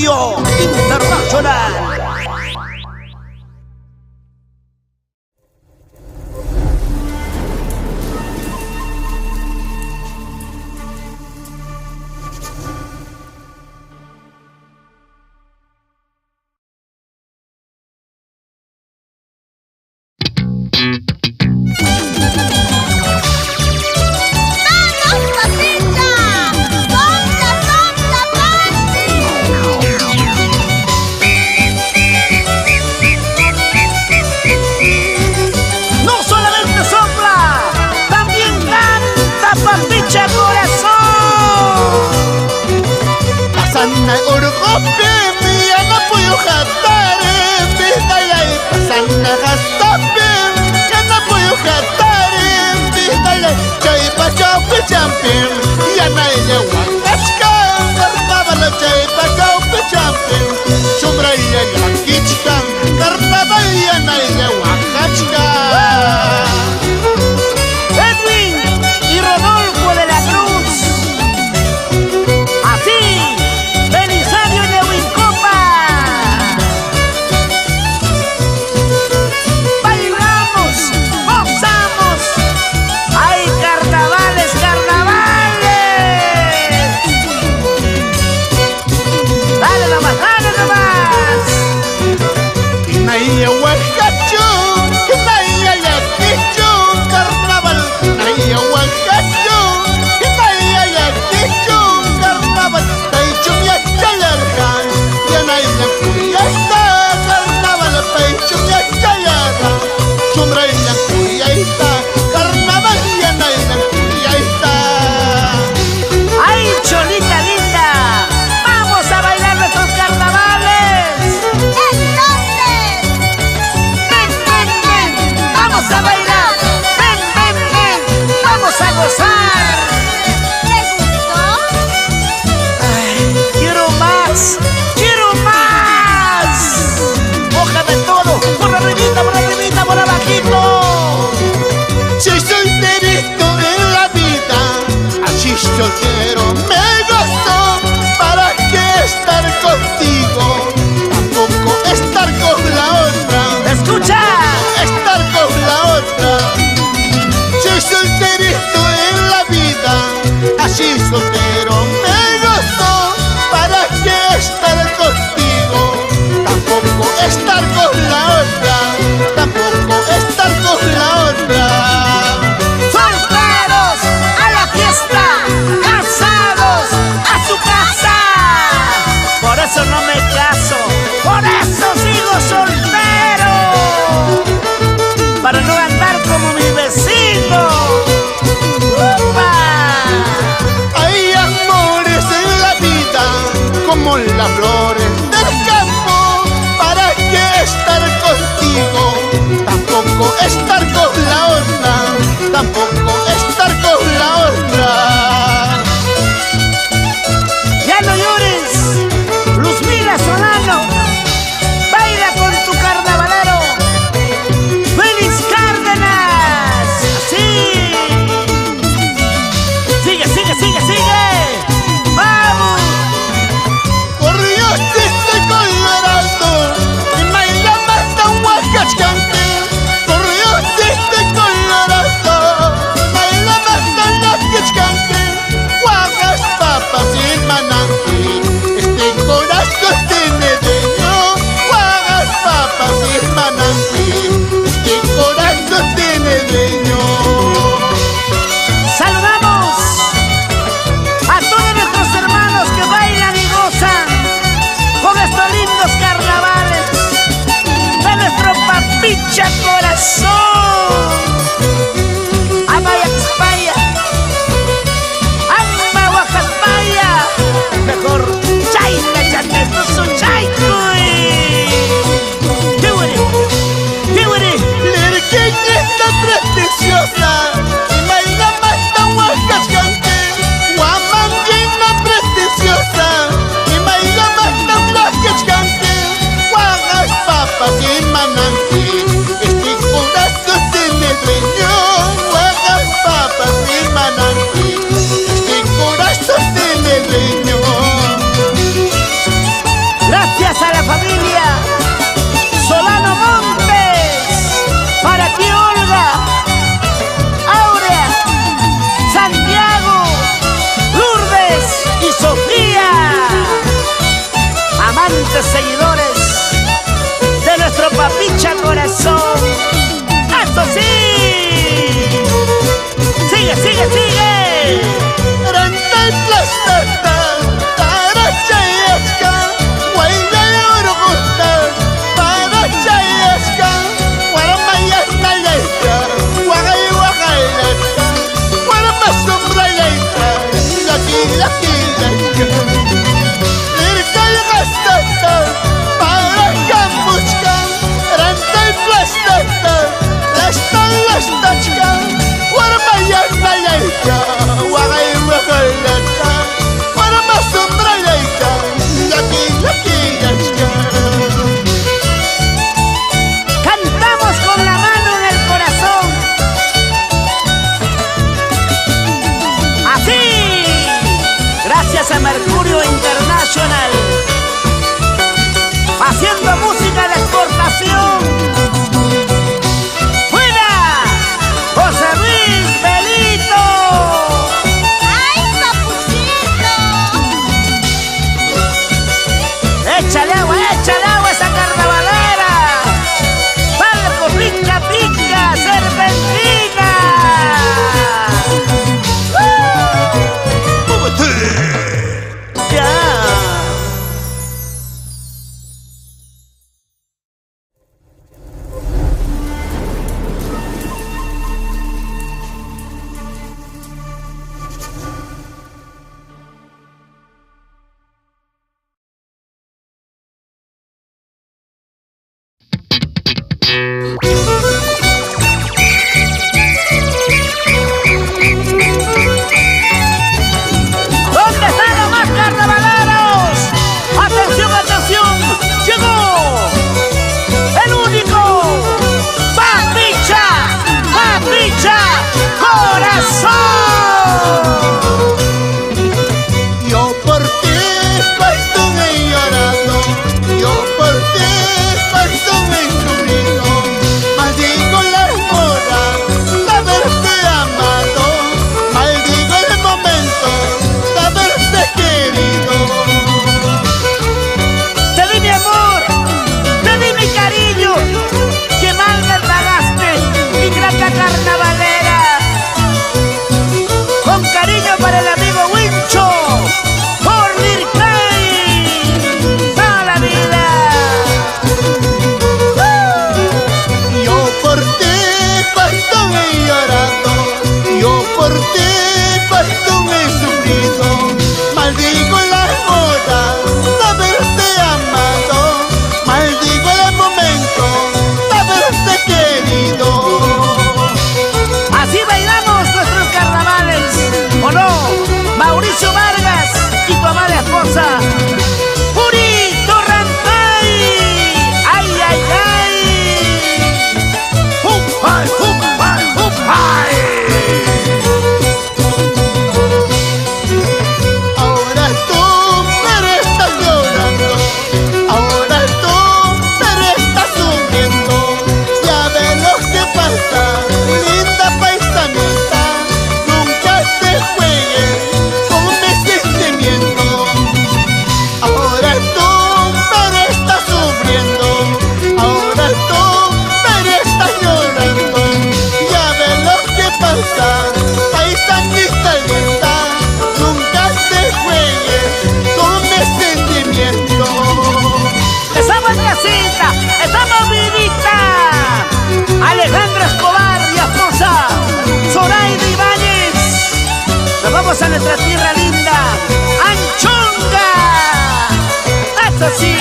Radio Internacional. Soltero me gustó, ¿para qué estar contigo? Tampoco estar con la otra. ¡Escucha! Estar con la otra. Soy solterito en la vida, así soltero me gustó, ¿para qué estar contigo? Tampoco estar con la otra. Tampoco estar con la otra. No me caso, por eso sigo soltero, para no andar como mi vecino. ¡Upa! Hay amores en la vida como las flores del campo, ¿para qué estar contigo? Tampoco estar con la otra. Tampoco estar con la otra. Ya no llores, Solano, baila con tu carnavalero, Félix Cárdenas, así. Sigue, sigue, sigue, sigue. ¡Vamos! Por Dios te estoy colorando, y baila más tan huacachcante. Por Dios te estoy colorando, baila más tan huacachcante. Guagas, papas y mananti, este corazón tiene dueño. Guagas, papas y mananti, este corazón tiene dueño. Saludamos a todos nuestros hermanos que bailan y gozan con estos lindos carnavales de nuestro papicha corazón. Amaya España, Amma Oaxaca, mejor Chayna Chatetuso Chaycuy. Lerqueñita presticiosa, y baila más tan huacachcante. Guamanguina presticiosa, y baila más tan huacachcante. Guagas, papas y mananti, este corazón tiene Rosita, estamos vidita. Alejandra Escobar y esposa Zoraida Ibáñez. Nos vamos a nuestra tierra linda, Anchonga. Eso sí.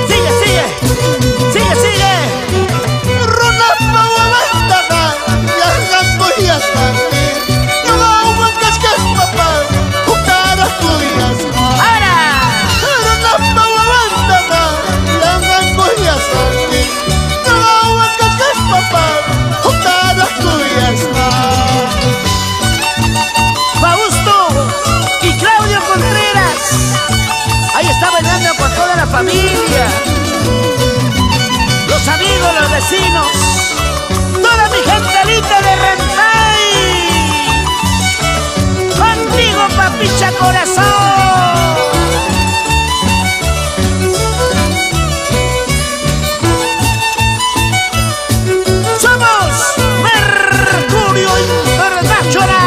Sigue, sigue, sigue, sigue. Runapa wawantaga, yahan kuyasmante. Nawawan kaskas papa, ukara kuyasma. ¡Ahora! Runapa wawantaga, yahan kuyasmante. Nawawan kaskas papa, ukara kuyasma. Fausto y Claudio Contreras. Ahí está bailando con toda la familia. Los amigos, los vecinos. Toda mi gente linda de Rentay. Contigo, papicha corazón. Somos Mercurio Internacional.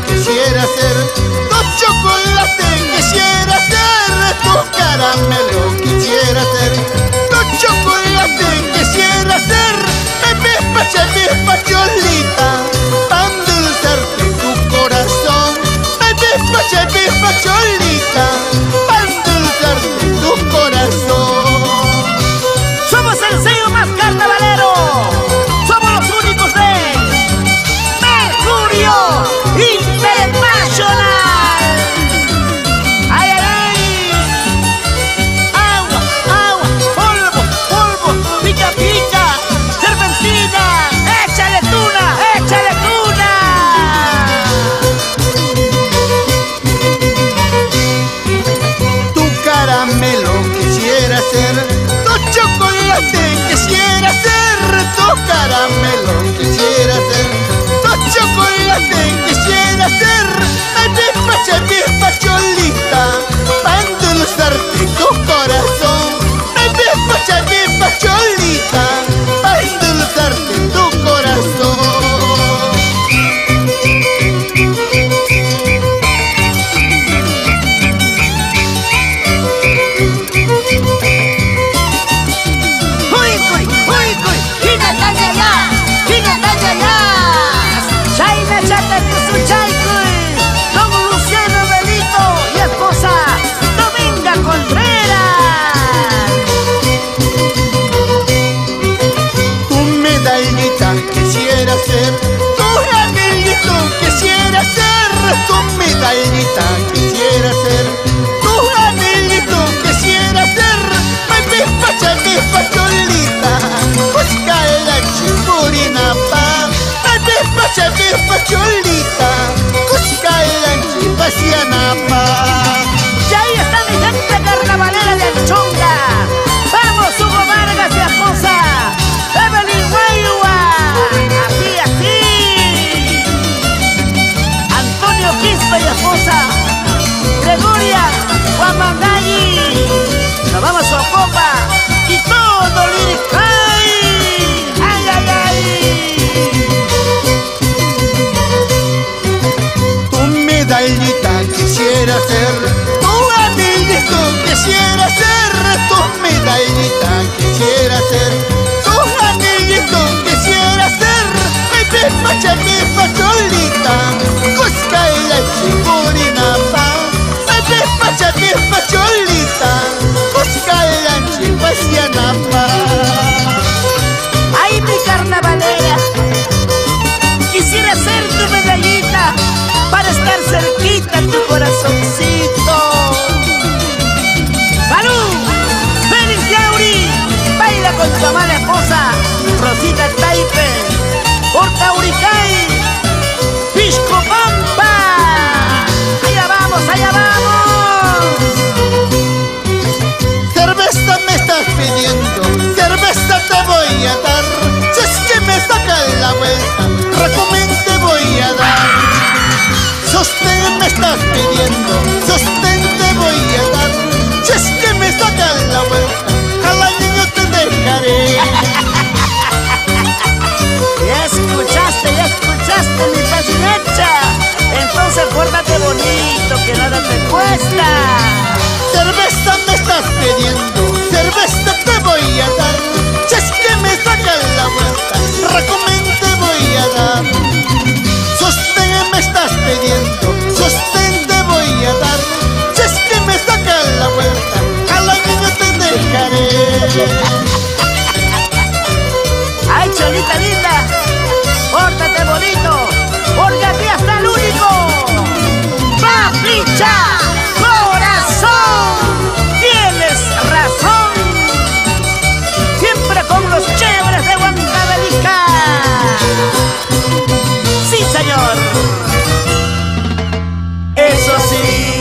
Quisiera ser tu chocolate, quisiera ser tu caramelo, quisiera ser tu chocolate, quisiera ser mi pacholita, para endulzarte tu corazón, mi pacholita, para endulzarte tu corazón. Somos el sello más carnavalero. Somos los únicos de Mercurio Internacional. ¡Ay, ay, ay! Agua, agua, polvo, polvo, pica, pica, serpentina. ¡Échale tuna, échale tuna! Tu caramelo quisiera ser, tu chocolate quisiera ser, tu caramelo quisiera ser, tu chocolate quisiera ser, mi pacholita, para endulzarte tu corazón, mi pacholita, para endulzarte tu corazón. ¡Uy, uy, uy, uy! ¡Quién está allá! ¡Quién está allá! ¡Chaina, chata, su chaicuy! Don Luciano Belito y esposa Dominga Contreras. Tu medallita quisiera ser, tu angelito quisiera ser, tu medallita quisiera ser, tu angelito quisiera ser, mi pacholita, busca la chipurinapa, mi pacholita, busca la chipasianapa. Y ahí está mi gente carnavalera de Anchonga. ¡Vamos, Hugo Vargas y esposa Evelyn Guayua! ¡Así, así! Antonio Quispe y esposa Gregoria Guamangayi. Nos vamos a Ocopa y todo Liricay. ¡Ay, ay, ay! Tu medallita quisiera ser, tu amiguito quisiera ser, tu medallita quisiera ser, tu amiguito quisiera ser, mi pacholita, busca la chipurinapa, mi pacholita, busca la chipasianapa. ¡Ay, mi carnavalera! Quisiera ser tu medallita para estar cerquita en tu corazoncito. ¡Salud! nada te cuesta. Cerveza me estás pidiendo, cerveza te voy a dar. Si es que me sacan la vuelta, recomen te voy a dar. Sostén me estás pidiendo, sostén te voy a dar. Si es que me sacan la vuelta, a la niña te dejaré. Ay, cholita linda, pórtate bonito, porque aquí está el único. ¡Papicha! ¡Corazón! ¡Tienes razón! Siempre con los chéveres de Huancavelica. ¡Sí, señor! Eso sí.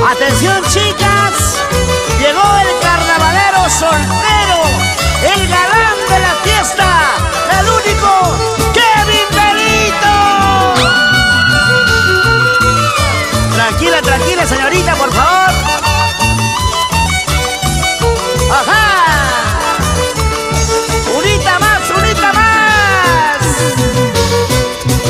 Atención, chicas, llegó el carnavalero soltero, el galán de la fiesta, el único Kevin Belito. Tranquila, tranquila, señorita, por favor. ¡Ajá! ¡Unita más, unita más!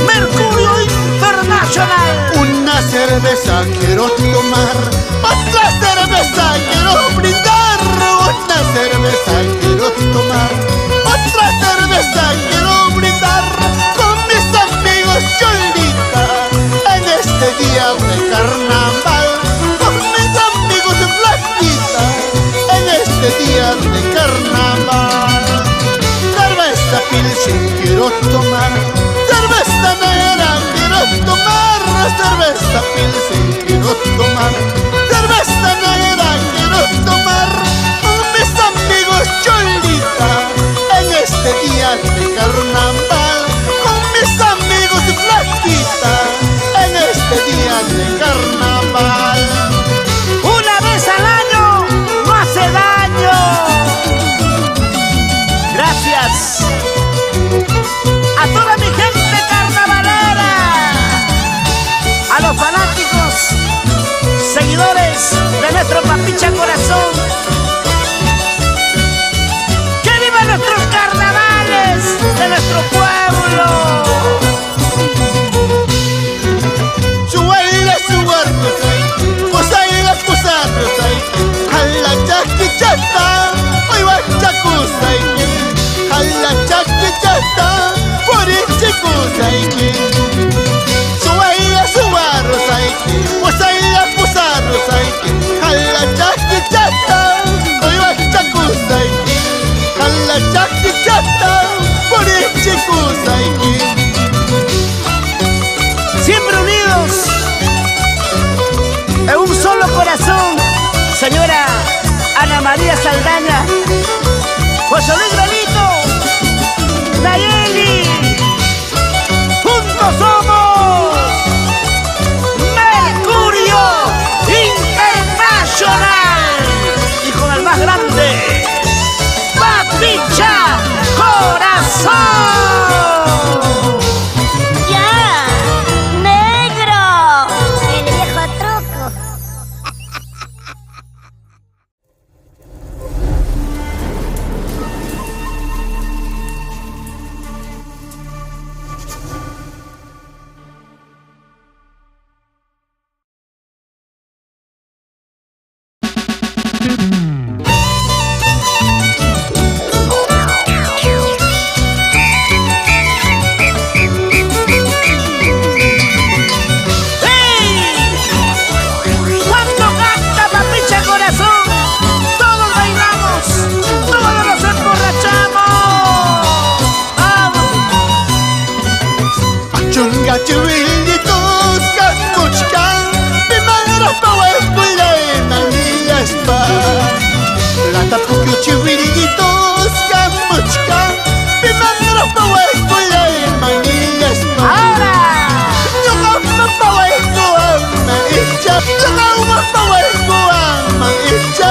Mercurio Internacional. Una cerveza quiero tomar, otra cerveza quiero brindar. Una cerveza quiero tomar, otra cerveza quiero brindar. Con mis amigos Cholita, en este día de carnaval. Con mis amigos Flaquita, en este día de carnaval. Cerveza Pilsen quiero tomar, cerveza negra quiero tomar, cerveza Pilsen quiero tomar, cerveza negra quiero tomar. Con mis amigos Cholita, en este día de carnaval. Con mis amigos Flaquita, en este día de carnaval. Una vez al año no hace daño. Gracias a toda mi gente carnavalera, a los fanáticos, seguidores de nuestro Papicha Corazón. ¡Que vivan nuestros carnavales de nuestro pueblo! Suaila, suarto, posaila, posarro, jala chaquichata, hoy va chacusa, jala chaquichata, por este cosa, suaila, suarro, posaila, posarro, jala chaquichata, hoy va chacusa, jala chaquichata, por este cosa. Siempre unidos en un solo corazón, señora Ana María Saldaña, José Luis Belito, Nayeli, juntos somos Mercurio Internacional y con el más grande, Papicha Corazón. Chuvilitos, camuchcan, mi madre pa' escuela en Anillas pa. Plata puquio chuvilitos, camuchcan, mi madre pa' escuela en Anillas pa. Ahora, yo gama pa' escuela, icha, yo gama pa' escuela, icha.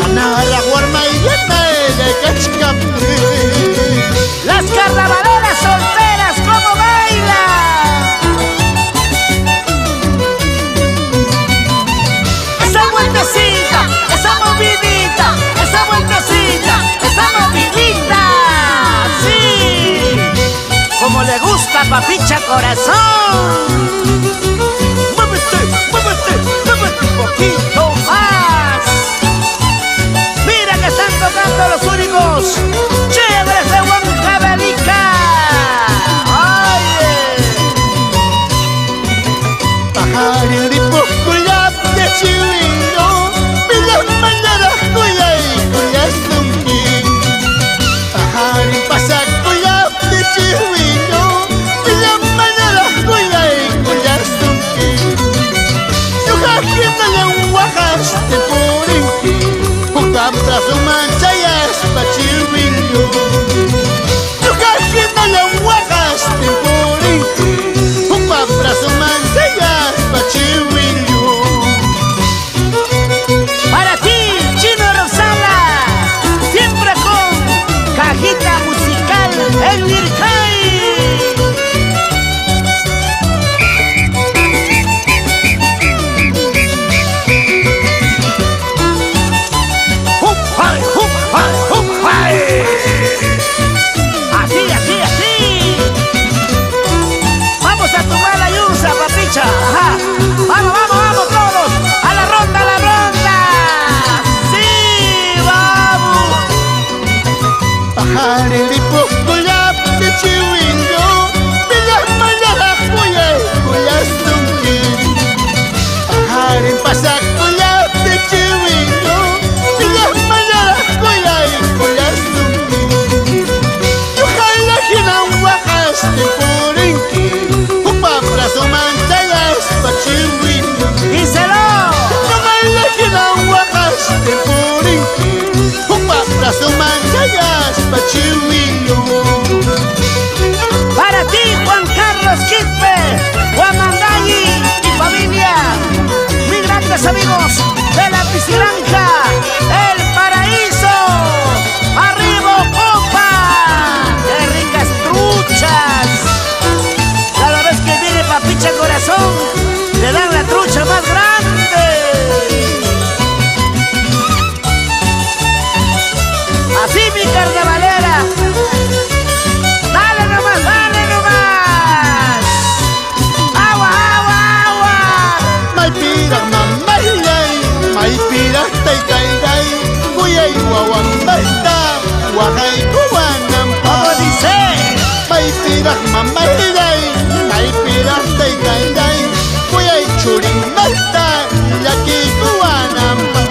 Ana la guarma y llena de cachcapri. las carnavaleras solteras, ¿cómo bailan? Esa vueltecita, esa movidita, esa vueltecita, esa movidita. Sí, como le gusta a Papicha Corazón. Muévete, muévete, muévete un poquito más. Mira que están tocando los únicos chéveres de Huancavelica. Pajarín de Poculap de Chivino, Pilas mañanas cuya y cuya sumí. Pajarín pasa Culap de Chivino, Pilas mañanas cuya y cuya sumí. Yo jaquina ya un guajas de Porinqui, Pucam tras un mancha y aspa Chivino. Yo jaquina ya un guajas de Porinqui, Pucam tras un mancha y aspa Chivino. Pasa cuya de chihuino, y las mañanas cuya y cuya sumi. Yo jala ginan guajas de purinqui, upa brazo manchayas pa chihuino. ¡Díselo! Yo jala ginan guajas de purinqui, upa brazo manchayas pa chihuino. Para ti, Juan Carlos Quispe, Juan Mandayi y familia, mis grandes amigos de la Pisciranja, El Paraíso, arriba copa, qué ricas truchas. Cada vez que viene Papicha Corazón, le dan la trucha más grande. Así mi carnavalera. ¡Dale nomás, dale nomás! ¡Agua, agua, agua! Maipira mamayay, maipira taikaiday, kuyay wawambaita, wakay kuwanampa. ¿Cómo dice? Maipira mamayay, maipira taikaiday, kuyay churimbaita, yaki kuwanampa.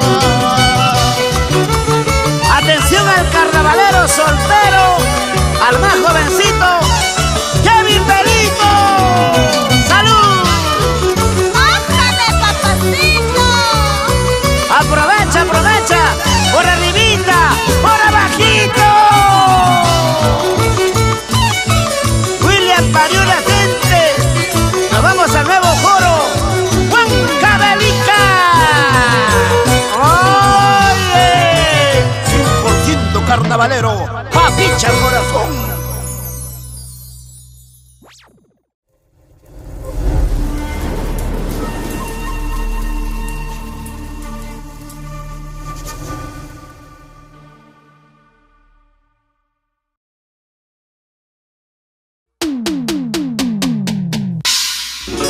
Atención al carnavalero soltero, al más jovencito, Kevin Belito. ¡Salud! ¡Bájame, papacito! Aprovecha, aprovecha, por arribita, por abajito. William parió la gente. Nos vamos al nuevo foro, Huancavelica. ¡Oye! 100% carnavalero, Papicha Corazón.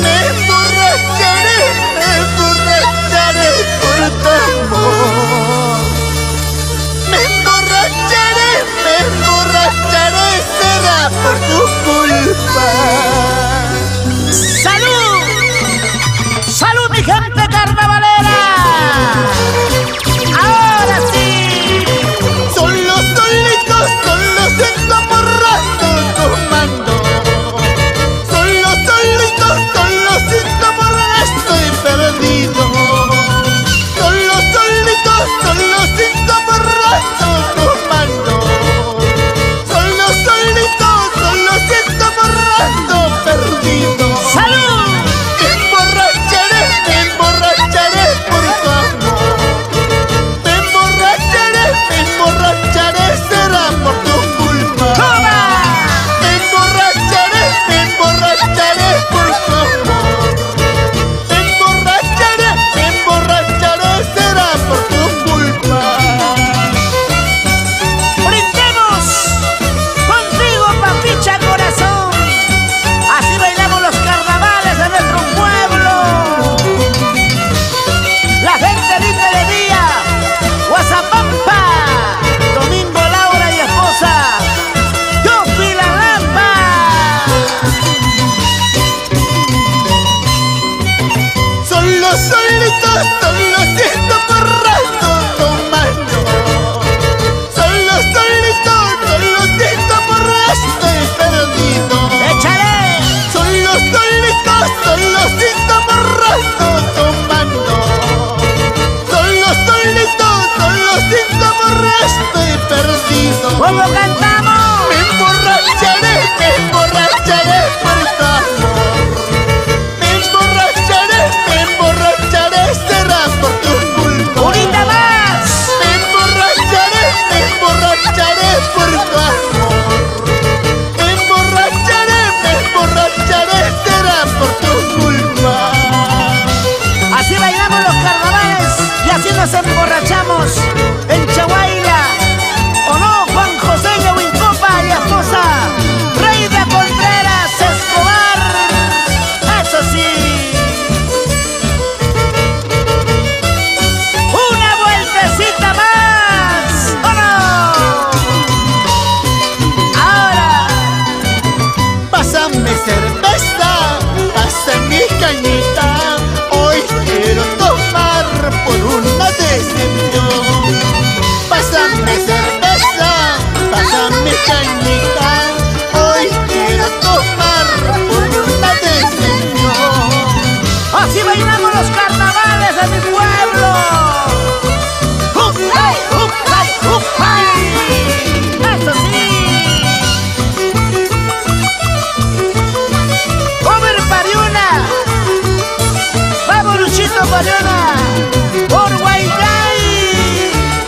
Me emborracharé por tu amor. Me emborracharé, será por tu culpa. ¡Salud! ¡Salud, mi gente carnavalera! ¡Ahora sí! Son los solitos enamorrados tomando. Son los solitos enamorrados, estoy perdido. Son los solitos enamorrados tomando. Son los solitos enamorrados perdidos. ¡Salud! Me emborracharé por tu amor. Me emborracharé, será por tu culpa. ¡Toma! Me emborracharé por tu amor. Me emborracharé, será por tu culpa. ¡Brindemos contigo, Papicha Corazón! Así bailamos los carnavales de nuestro pueblo. La gente dice de día, Guasapampa, Domingo, Laura y esposa, Yopi la Lampa. Son los solitos enamorrados tomando. Son los solitos enamorrados, estoy perdido. ¡Échale! Son los solitos enamorrados tomando. Son los solitos enamorrados, estoy perdido. ¿Cómo cantamos? Me emborracharé por tu amor. Me emborracharé, será por tu culpa. ¡Unita más! Me emborracharé por tu amor. Me emborracharé, será por tu culpa. Así bailamos los carnavales y así nos emborrachamos en Chahuayla. ¿O no, Juan José Wincopa y esposa Reina Contreras Escobar? ¡Eso sí! ¡Una vueltecita más! ¿O no? Ahora, Pásame cerveza, pásame cañita. Hoy quiero tomar. por Guaynay.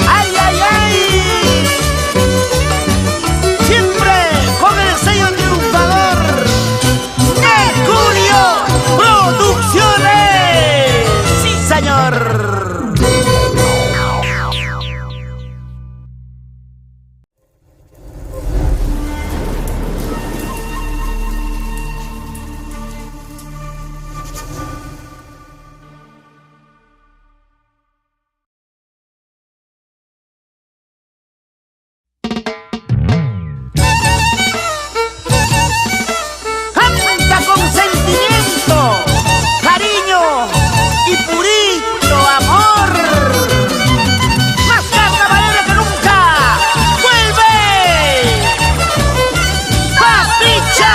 ¡Ay, ay, ay! Siempre con el sello triunfador Mercurio Producciones. ¡Sí, señor! Canta con sentimiento, cariño y purito amor. Más carnavalero que nunca. ¡Vuelve! ¡Papicha!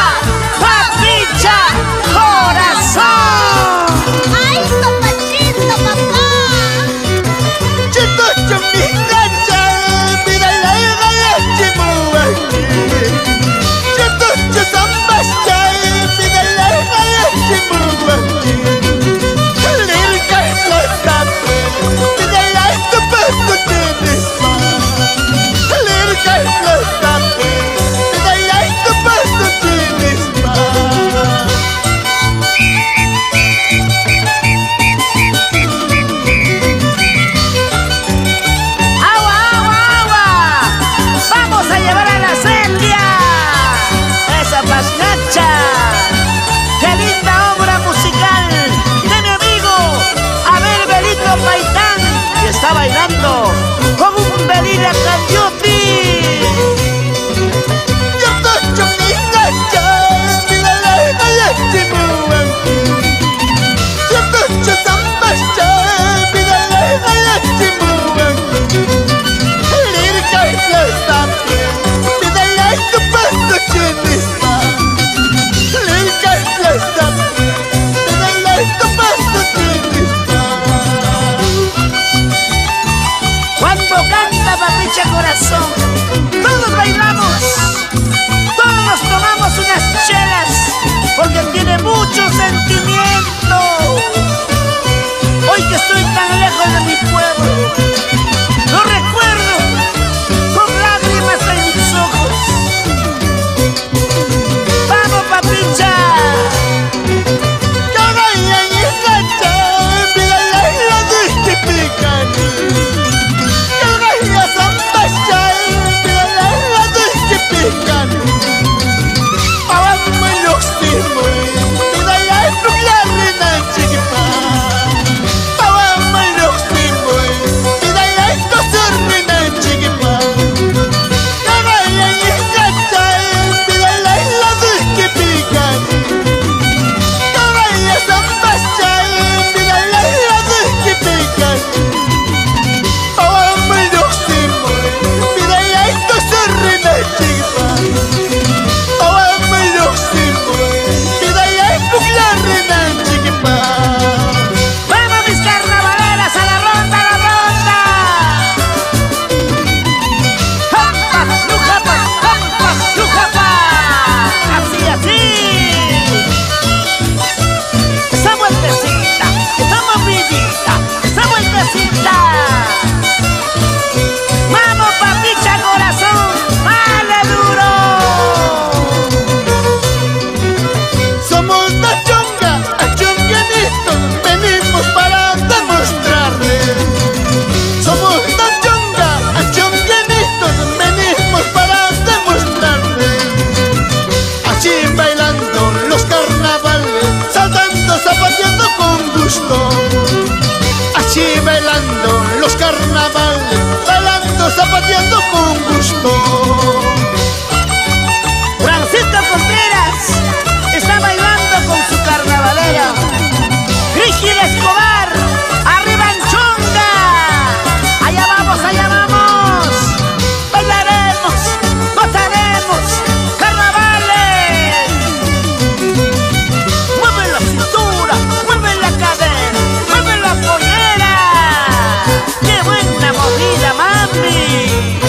¡Papicha! ¡Corazón! ¡Ay, papachito, papá! Chito chumigacha, mira la chimua. Chito chusambascha, mira la chimua. Lirka plastape, mira la tupasto chinispa. Lirka plastape, mira la tupasto chinispa. ¡Agua, agua, agua! ¡Vamos a llevar a la Celia! ¡Esa pasnacha! ¡Qué linda obra musical de mi amigo Abel Belito Paitán! Y está bailando con un Belina Candiopi. Chito chumigacha, mira la chimua. Chito chusambascha, mira la chimua. Lirka plastape, mira la tupasto chinispa. Lirka plastape, mira la tupasto chinispa. Cuando canta Papicha Corazón, todos bailamos, todos nos tomamos unas chelas, porque tiene mucho sentimiento. Hoy que estoy tan lejos de mi pueblo, lo recuerdo con lágrimas en mis ojos. ¡Vamos, Papicha! ¡Vamos, mis carnavaleras, a la ronda, a la ronda! ¡Jampa, lujapa, jampa, lujapa! ¡Así, así! ¡Esa vueltecita, esa movidita, esa vueltecita! ¡Vamos, Papicha Corazón! ¡Dale duro! Somos la chonga, achonguianitos, venimos para demostrarle. Somos la chonga, achonguianitos, venimos para demostrarle. Así bailando los carnavales, saltando, zapateando con gusto. Así bailando los carnavales, bailando, zapateando con gusto. Francisco Contreras está bailando con su carnavalera. Rígida Escobar, arriba en chonga. Allá vamos, allá vamos. Bailaremos, gozaremos, carnavales. Mueve la cintura, mueve la cadera, mueve la pollera. ¡Qué buena movida, mami!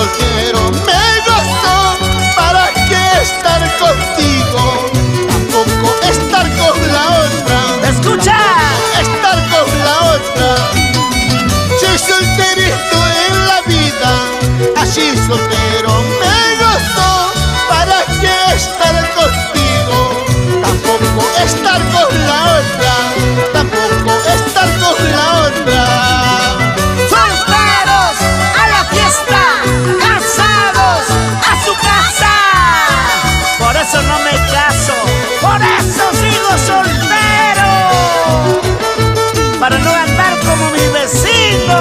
soltero me gustó, ¿para qué estar contigo? Tampoco estar con la otra. ¡Escucha! Estar con la otra. Soy solterito en la vida, así soltero me gustó, ¿para qué estar contigo? Tampoco estar con la otra, tampoco estar con la otra. ¡Solteros a la fiesta! ¡Casados a su casa! Por eso no me caso, por eso sigo soltero, para no andar como mi vecino.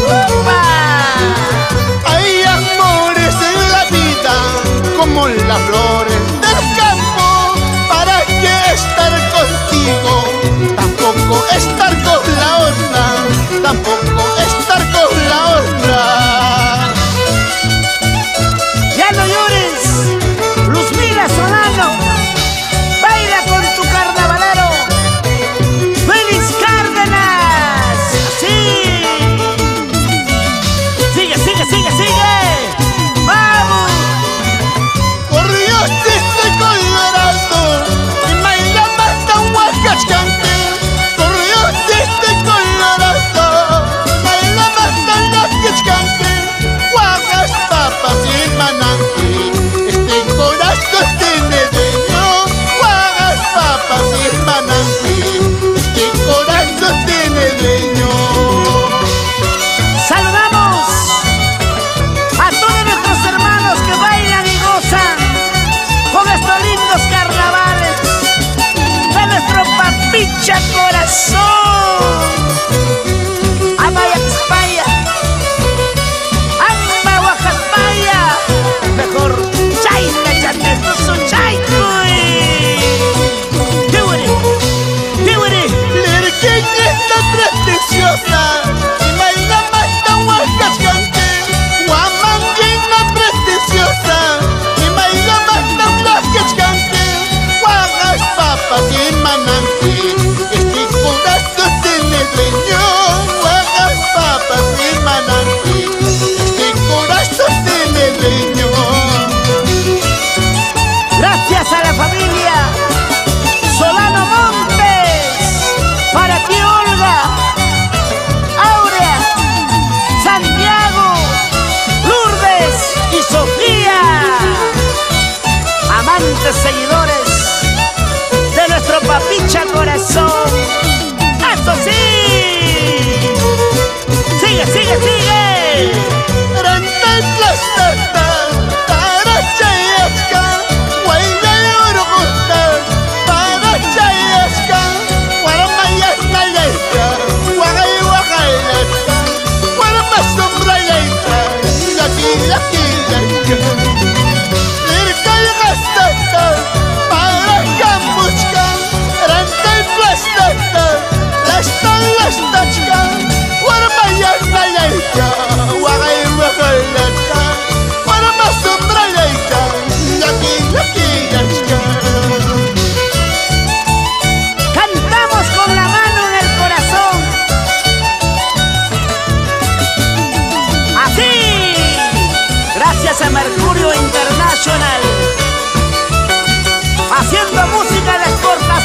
¡Upa! Hay amores en la vida como las flores del campo, ¿para qué estar contigo? Tampoco estar con la otra, tampoco estar con la otra. ¡Ya no llores! ¡Luzmila Solano! ¡Baila con tu carnavalero! ¡Félix Cárdenas! ¡Sí! ¡Sigue, sigue, sigue, sigue! ¡Vamos! Corrió desde Colorado y me llamaste Huacachcante. Corrió desde Colorado y me llamaste Huacachcante. Guajas, papas y mananqui, este corazón tiene dueño. Guajas, papas y mananqui, este corazón tiene dueño. ¡Saludamos a todos nuestros hermanos que bailan y gozan con estos lindos carnavales de nuestro Papicha Corazón! ¡Amaya Xpaya! ¡Amba Oaxaspaya! Mejor Chayna Chatetusu Chaycuy. ¡Tiwiri! ¡Tiwiri! Lirqueñita preciosa y me llamaste Huacachcante. Guamanguina preciosa y me llamaste Huacachcante. Guajas, papas y mananqui, este corazón tiene dueño. Guajas, papas y mananqui, este corazón tiene dueño. Gracias a la familia Solano Montes, para ti Olga, Aurea, Santiago, Lourdes y Sofía, amantes seguidores de nuestro Papicha Corazón. ¡Eso sí! ¡Sigue, sigue, sigue! Cantamos con la mano en el corazón. Así, gracias a Mercurio International.